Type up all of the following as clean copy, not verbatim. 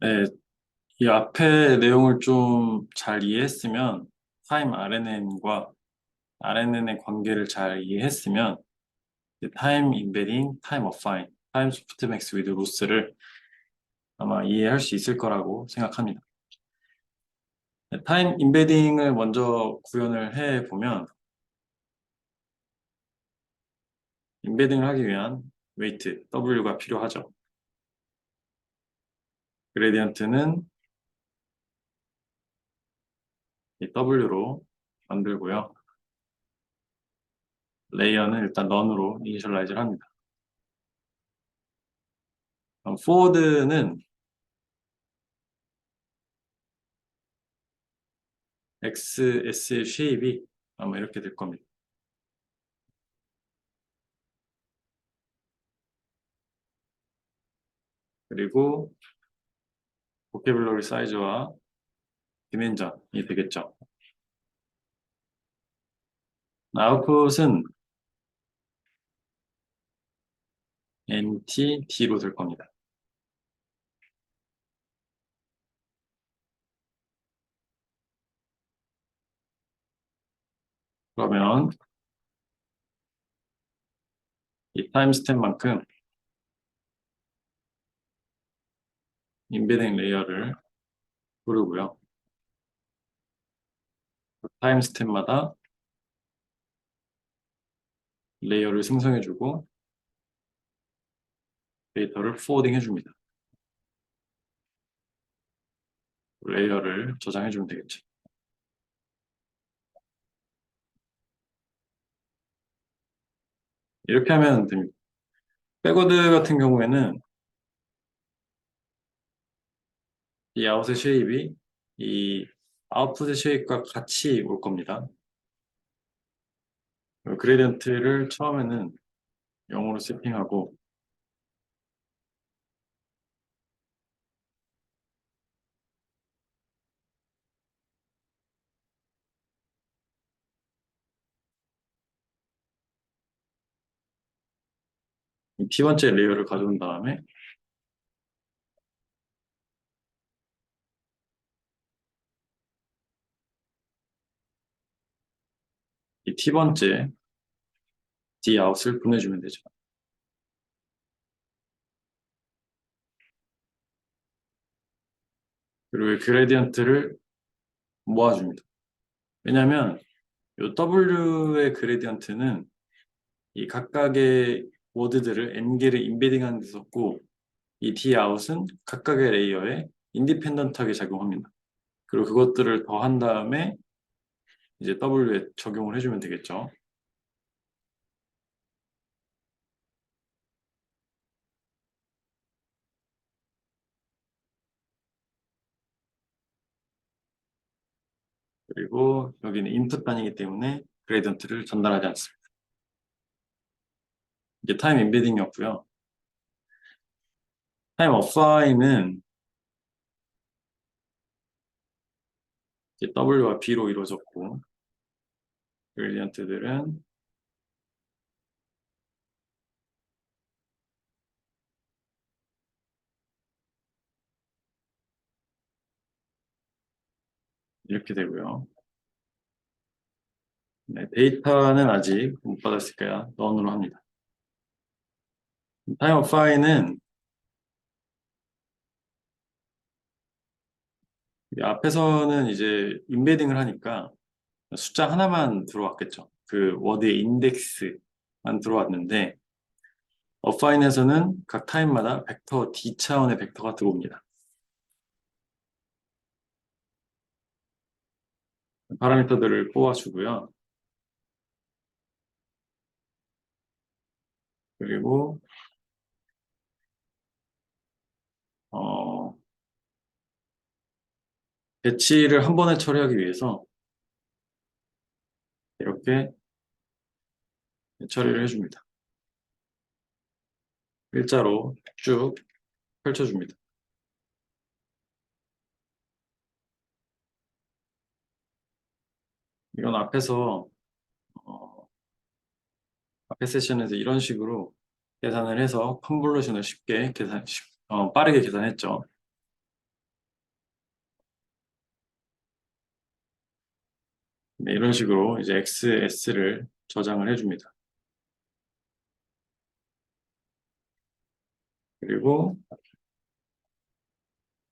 네, 이 앞에 내용을 좀 잘 이해했으면, 타임 RNN과 RNN의 관계를 잘 이해했으면, 타임 인베딩, 타임 어파인, 타임 소프트맥스 위드 로스를 아마 이해할 수 있을 거라고 생각합니다. 타임 인베딩을 먼저 구현을 해 보면, 인베딩을 하기 위한 웨이트, W가 필요하죠. 그레디언트는 이 W로 만들고요. 레이어는 일단 넌으로 이니셜라이즈를 합니다. 그럼 forward는 XS의 쉐입이 아마 이렇게 될 겁니다. 그리고 보케블러리 사이즈와 디멘전이 되겠죠. 아웃풋은 NTD로 될 겁니다. 그러면 이 타임 스텝만큼 인베딩 레이어를 부르고요. 타임 스텝마다 레이어를 생성해주고 데이터를 포워딩 해줍니다. 레이어를 저장해주면 되겠죠. 이렇게 하면 됩니다. 백워드 같은 경우에는 이 아웃의 쉐입이 이 아웃풋의 쉐입과 같이 올 겁니다. 그레디언트를 처음에는 0으로 세팅하고 이 T번째 레이어를 가져온 다음에 이 T번째 Dout을 보내주면 되죠. 그리고 그레디언트를 모아줍니다. 왜냐하면 이 W의 그레디언트는 이 각각의 워드들을 N개를 인베딩하는 데 썼고 이 Dout은 각각의 레이어에 인디펜던트하게 작용합니다. 그리고 그것들을 더한 다음에 이제 W에 적용을 해주면 되겠죠. 그리고 여기는 인풋 단위이기 때문에 그레디언트를 전달하지 않습니다. 이게 타임 인베딩이었고요. 타임 어파인은 W와 B로 이루어졌고 그레디언트들은 이렇게 되고요. 네, 데이터는 아직 못 받았을까요? 넌으로 합니다. 타임 어파인은 앞에서는 이제 인베딩을 하니까 숫자 하나만 들어왔겠죠. 그 워드의 인덱스만 들어왔는데 어파인에서는 각 타임마다 벡터 D 차원의 벡터가 들어옵니다. 파라미터들을 뽑아주고요. 그리고 어, 배치를 한 번에 처리하기 위해서 이렇게 처리를 해줍니다. 일자로 쭉 펼쳐줍니다. 이건 어, 앞에 세션에서 이런 식으로 계산을 해서 컨볼루션을 쉽게 빠르게 계산했죠. 네, 이런 식으로 이제 XS를 저장을 해줍니다. 그리고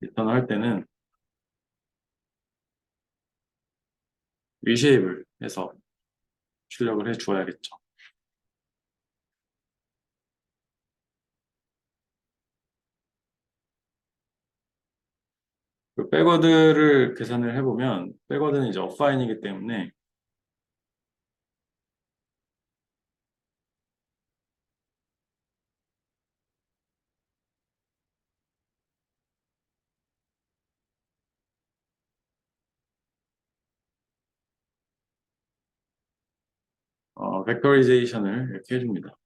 리턴을 할 때는 리쉐입을 해서 출력을 해 주어야겠죠. 그 백워드를 계산을 해보면 백워드는 이제 어파인이기 때문에 벡터리제이션을 이렇게 해줍니다.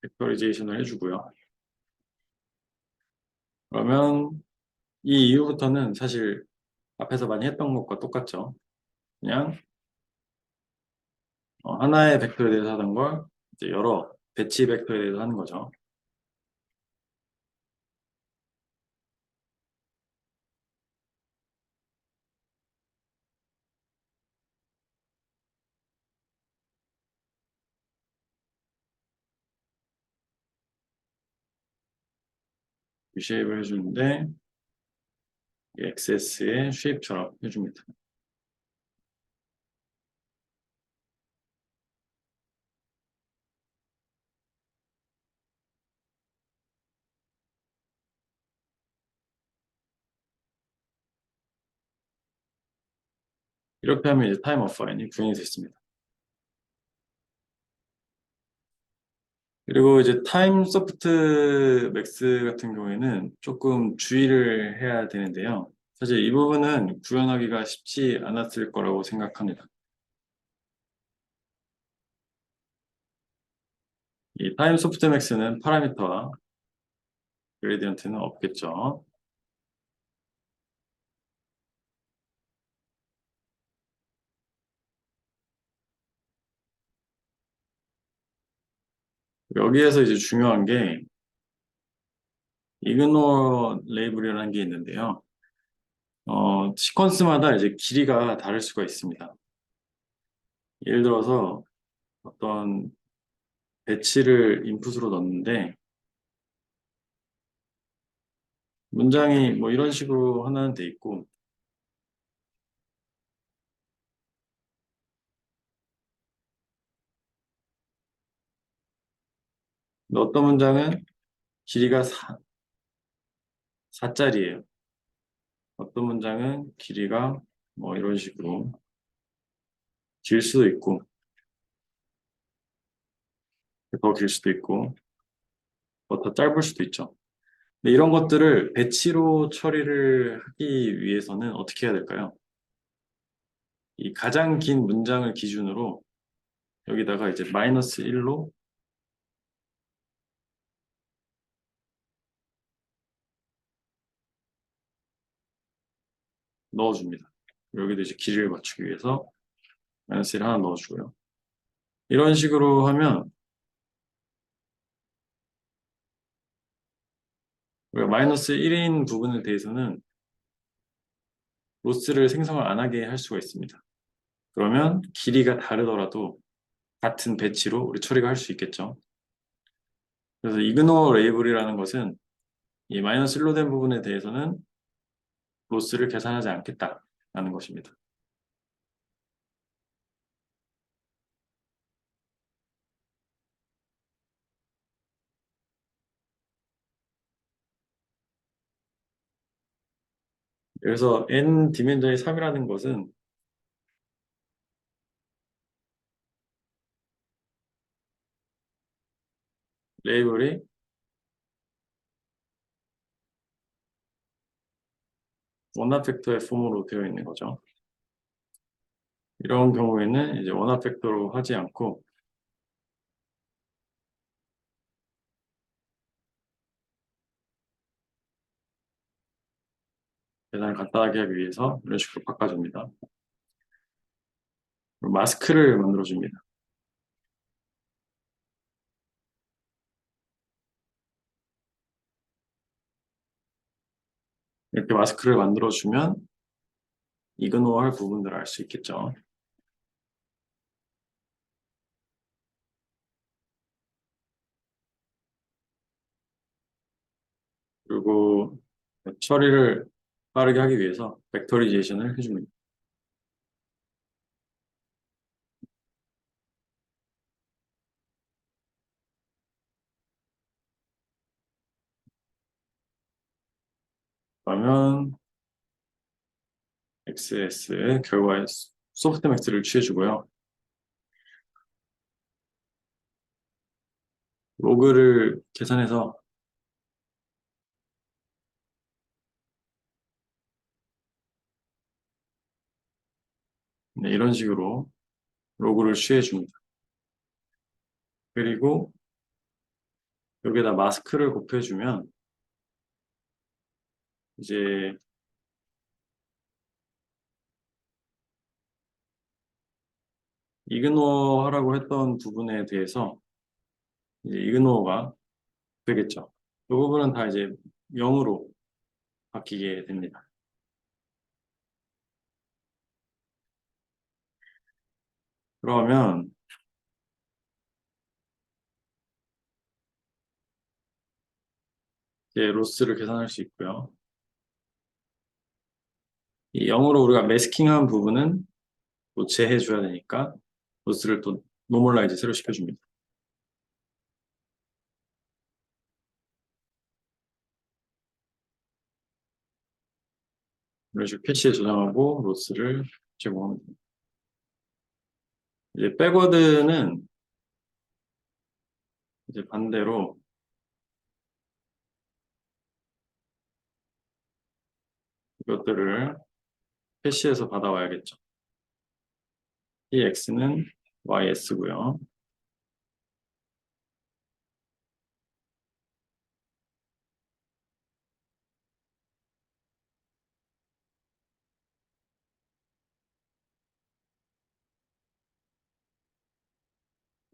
벡터리제이션을 해주고요. 그러면 이 이후부터는 사실 앞에서 많이 했던 것과 똑같죠. 그냥 하나의 벡터에 대해서 하던 걸 이제 여러 배치 벡터에 대해서 하는 거죠. 리쉐입을 해주는데 XS의 쉐입처럼 해줍니다. 이렇게 하면 이제 타임 어파인이 구현이 됐습니다. 그리고 이제 타임 소프트 맥스 같은 경우에는 조금 주의를 해야 되는데요. 사실 이 부분은 구현하기가 쉽지 않았을 거라고 생각합니다. 이 타임 소프트 맥스는 파라미터와 그레디언트는 없겠죠. 여기에서 이제 중요한 게 이그노 레이블이라는 게 있는데요. 시퀀스마다 이제 길이가 다를 수가 있습니다. 예를 들어서 어떤 배치를 인풋으로 넣는데 문장이 뭐 이런 식으로 하나는 돼 있고 근데 어떤 문장은 길이가 4짜리예요. 어떤 문장은 길이가 뭐 이런 식으로 길 수도 있고 더 길 수도 있고 더 짧을 수도 있죠. 근데 이런 것들을 배치로 처리를 하기 위해서는 어떻게 해야 될까요? 이 가장 긴 문장을 기준으로 여기다가 이제 마이너스 1로 넣어줍니다. 여기도 이제 길이를 맞추기 위해서 마이너스 1 하나 넣어주고요. 이런 식으로 하면 우리가 마이너스 1인 부분에 대해서는 로스를 생성을 안 하게 할 수가 있습니다. 그러면 길이가 다르더라도 같은 배치로 우리 처리가 할 수 있겠죠. 그래서 이그노 레이블이라는 것은 이 마이너스 1로 된 부분에 대해서는 로스를 계산하지 않겠다라는 것입니다. 그래서 n 디멘전이 3이라는 것은 레이블이 원합 벡터의 폼으로 되어 있는 거죠. 이런 경우에는 이제 원합 벡터로 하지 않고 계산을 간단하게 하기 위해서 이런 식으로 바꿔줍니다. 그리고 마스크를 만들어줍니다. 이렇게 마스크를 만들어주면 이그노어 할 부분들을 알 수 있겠죠. 그리고 처리를 빠르게 하기 위해서 벡터리제이션을 해줍니다. 그러면 XS의 결과에 소프트맥스를 취해주고요. 로그를 계산해서 네, 이런 식으로 로그를 취해줍니다. 그리고 여기에다 마스크를 곱해주면 이제 이그노어 하라고 했던 부분에 대해서 이제 이그노어가 되겠죠. 이 부분은 다 이제 0으로 바뀌게 됩니다. 그러면 이제 로스를 계산할 수 있고요. 이 0으로 우리가 매스킹한 부분은 교체해 줘야 되니까 로스를 또 노멀라이즈 새로 시켜줍니다. 이런 식으로 캐시에 저장하고 로스를 제공합니다. 이제 백워드는 이제 반대로 이것들을 캐시에서 받아와야겠죠. 이 x는 ys고요.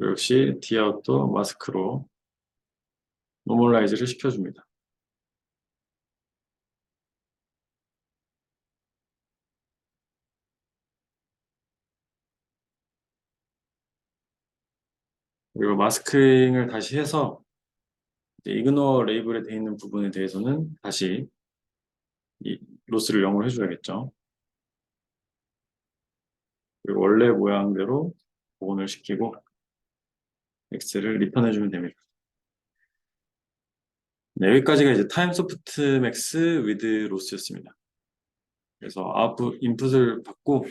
역시 디아웃도 마스크로 노멀라이즈를 시켜줍니다. 그리고 마스킹을 다시 해서 이제 이그노어 레이블에 되어 있는 부분에 대해서는 다시 이 로스를 0으로 해줘야겠죠. 그리고 원래 모양대로 복원을 시키고 X를 리턴해주면 됩니다. 네, 여기까지가 이제 타임 소프트 맥스 위드 로스였습니다. 그래서 아웃풋 인풋을 받고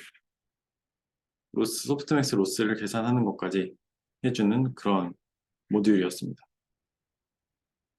로스 소프트 맥스 로스를 계산하는 것까지 해주는 그런 모듈이었습니다.